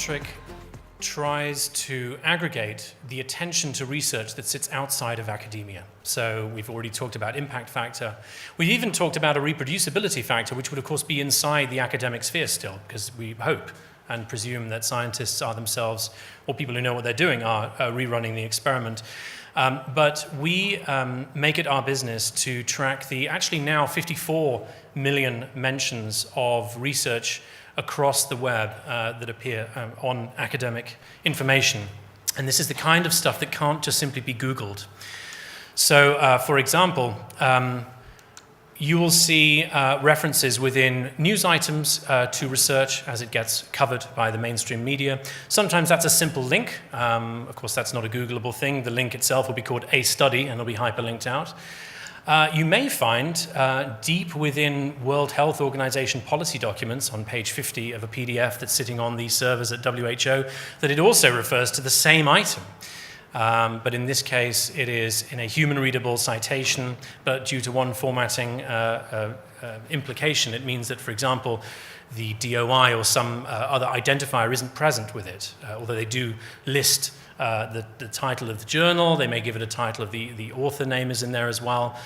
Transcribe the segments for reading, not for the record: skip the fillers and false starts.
Altmetric tries to aggregate the attention to research that sits outside of academia. So we've already talked about impact factor. We've even talked about a reproducibility factor, which would of course be inside the academic sphere still, because we hope and presume that scientists are themselves, or people who know what they're doing are rerunning the experiment. But we make it our business to track the actually now 54 million mentions of research across the web that appear on academic information. And this is the kind of stuff that can't just simply be Googled. So, for example, you will see references within news items to research as it gets covered by the mainstream media. Sometimes that's a simple link. Of course, that's not a Googleable thing. The link itself will be called a study and it'll be hyperlinked out. You may find deep within World Health Organization policy documents on page 50 of a PDF that's sitting on these servers at WHO that it also refers to the same item. But in this case, it is in a human-readable citation, but due to one formatting implication, it means that, for example, the DOI or some other identifier isn't present with it, although they do list the title of the journal. They may give it a title of the author name is in there as well.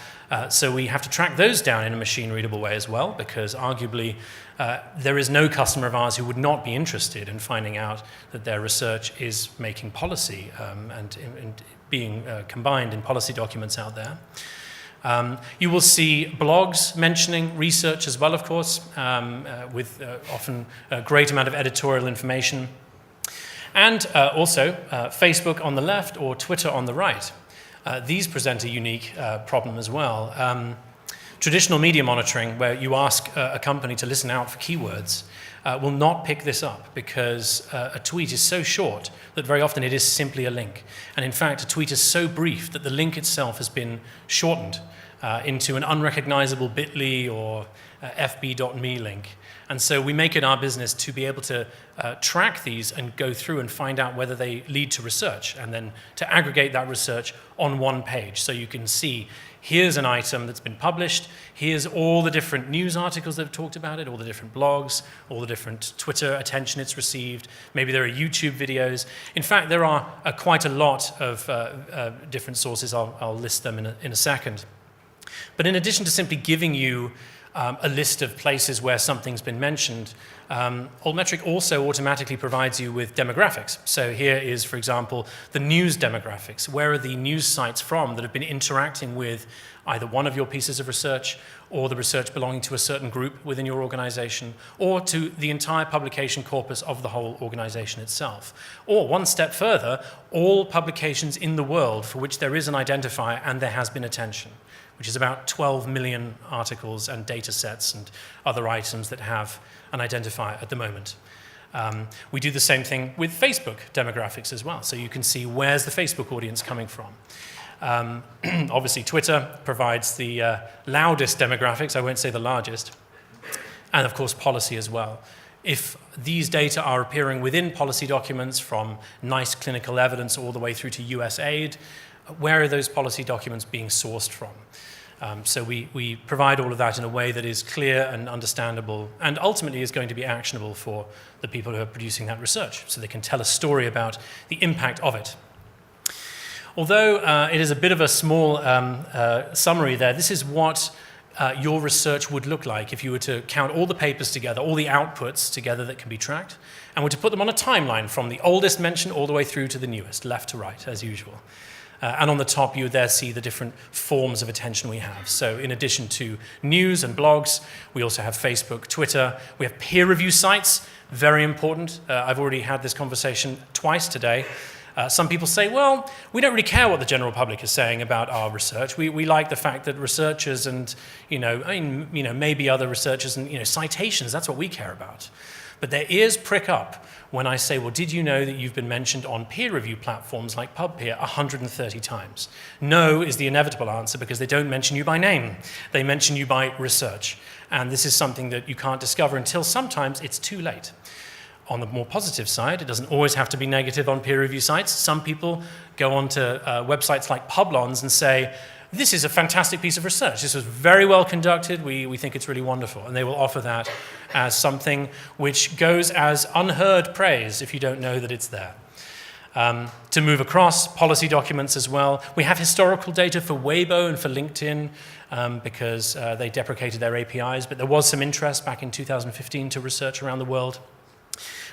So we have to track those down in a machine-readable way as well, because arguably there is no customer of ours who would not be interested in finding out that their research is making policy and being combined in policy documents out there. You will see blogs mentioning research as well, of course, with often a great amount of editorial information. And also Facebook on the left or Twitter on the right. These present a unique problem as well. Traditional media monitoring, where you ask a company to listen out for keywords, will not pick this up because a tweet is so short that very often it is simply a link. And in fact, a tweet is so brief that the link itself has been shortened into an unrecognizable bit.ly or fb.me link. And so we make it our business to be able to track these and go through and find out whether they lead to research, and then to aggregate that research on one page. So you can see, here's an item that's been published, here's all the different news articles that have talked about it, all the different blogs, all the different Twitter attention it's received, maybe there are YouTube videos. In fact, there are quite a lot of different sources. I'll list them in a second. But in addition to simply giving you a list of places where something's been mentioned, Altmetric also automatically provides you with demographics. So here is, for example, the news demographics. Where are the news sites from that have been interacting with either one of your pieces of research or the research belonging to a certain group within your organization, or to the entire publication corpus of the whole organization itself. Or one step further, all publications in the world for which there is an identifier and there has been attention, which is about 12 million articles and data sets and other items that have an identifier at the moment. We do the same thing with Facebook demographics as well, so you can see where's the Facebook audience coming from. Obviously, Twitter provides the loudest demographics, I won't say the largest, and of course policy as well. If these data are appearing within policy documents, from NICE clinical evidence all the way through to US aid, where are those policy documents being sourced from? So we provide all of that in a way that is clear and understandable, and ultimately is going to be actionable for the people who are producing that research, so they can tell a story about the impact of it. Although it is a bit of a small summary there, this is what your research would look like if you were to count all the papers together, all the outputs together that can be tracked, and were to put them on a timeline from the oldest mention all the way through to the newest, left to right, as usual. And on the top, you there see the different forms of attention we have. So in addition to news and blogs, we also have Facebook, Twitter. We have peer review sites, very important. I've already had this conversation twice today. Some people say, well, we don't really care what the general public is saying about our research. We like the fact that researchers and, maybe other researchers and, citations, that's what we care about. But their ears prick up when I say, well, did you know that you've been mentioned on peer review platforms like PubPeer 130 times? No is the inevitable answer, because they don't mention you by name. They mention you by research. And this is something that you can't discover until sometimes it's too late. On the more positive side, it doesn't always have to be negative on peer review sites. Some people go onto websites like Publons and say, this is a fantastic piece of research. This was very well conducted. We think it's really wonderful. And they will offer that as something which goes as unheard praise if you don't know that it's there. To move across, policy documents as well. We have historical data for Weibo and for LinkedIn because they deprecated their APIs, but there was some interest back in 2015 to research around the world.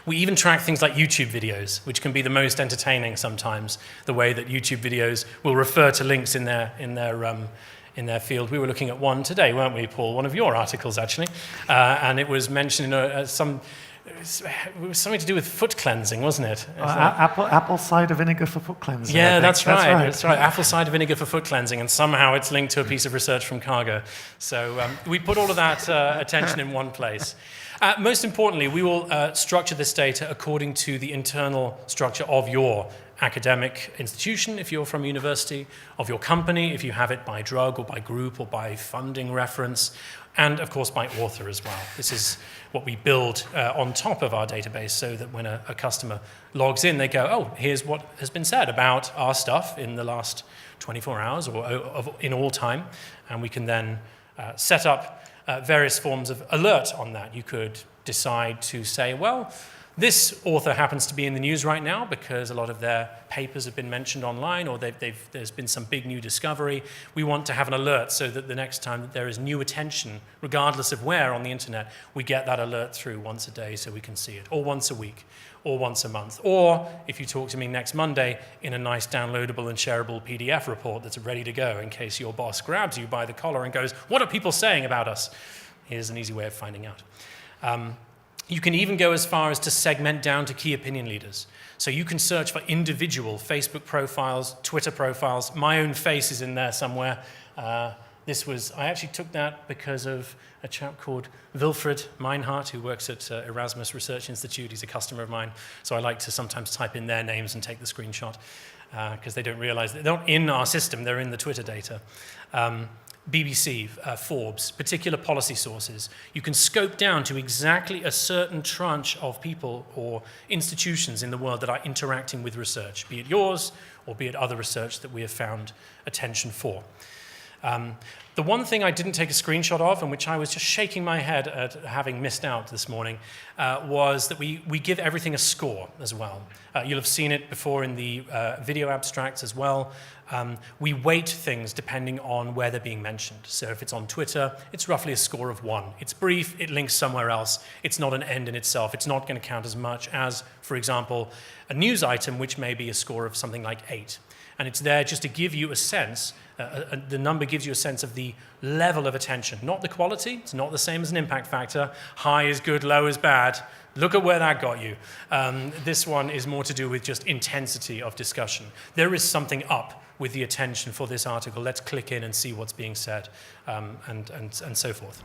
We even track things like YouTube videos, which can be the most entertaining sometimes, the way that YouTube videos will refer to links in their field. We were looking at one today, weren't we, Paul? One of your articles, actually. And it was mentioned in it was something to do with foot cleansing, wasn't it? Apple cider vinegar for foot cleansing. Yeah, that's right. Apple cider vinegar for foot cleansing, and somehow it's linked to a piece of research from Cargo. So we put all of that attention in one place. Most importantly, we will structure this data according to the internal structure of your academic institution, if you're from university, of your company, if you have it by drug or by group or by funding reference, and of course by author as well. This is what we build on top of our database so that when a customer logs in, they go, oh, here's what has been said about our stuff in the last 24 hours or in all time, and we can then set up various forms of alert on that. You could decide to say, well, this author happens to be in the news right now because a lot of their papers have been mentioned online, or there's been some big new discovery. We want to have an alert so that the next time that there is new attention, regardless of where on the internet, we get that alert through once a day so we can see it, or once a week, or once a month. Or if you talk to me next Monday in a nice downloadable and shareable PDF report that's ready to go in case your boss grabs you by the collar and goes, what are people saying about us? Here's an easy way of finding out. You can even go as far as to segment down to key opinion leaders. So you can search for individual Facebook profiles, Twitter profiles. My own face is in there somewhere. I actually took that because of a chap called Wilfried Meinhardt, who works at Erasmus Research Institute. He's a customer of mine. So I like to sometimes type in their names and take the screenshot because they don't realize that they're not in our system, they're in the Twitter data. BBC, Forbes, particular policy sources. You can scope down to exactly a certain tranche of people or institutions in the world that are interacting with research, be it yours or be it other research that we have found attention for. The one thing I didn't take a screenshot of, and which I was just shaking my head at having missed out this morning, was that we give everything a score as well. You'll have seen it before in the video abstracts as well. We weight things depending on where they're being mentioned. So if it's on Twitter, it's roughly a score of 1. It's brief, it links somewhere else. It's not an end in itself. It's not going to count as much as, for example, a news item, which may be a score of something like 8. And it's there just to give you a sense, the number gives you a sense of the level of attention, not the quality. It's not the same as an impact factor. High is good, low is bad. Look at where that got you. This one is more to do with just intensity of discussion. There is something up with the attention for this article. Let's click in and see what's being said, and so forth.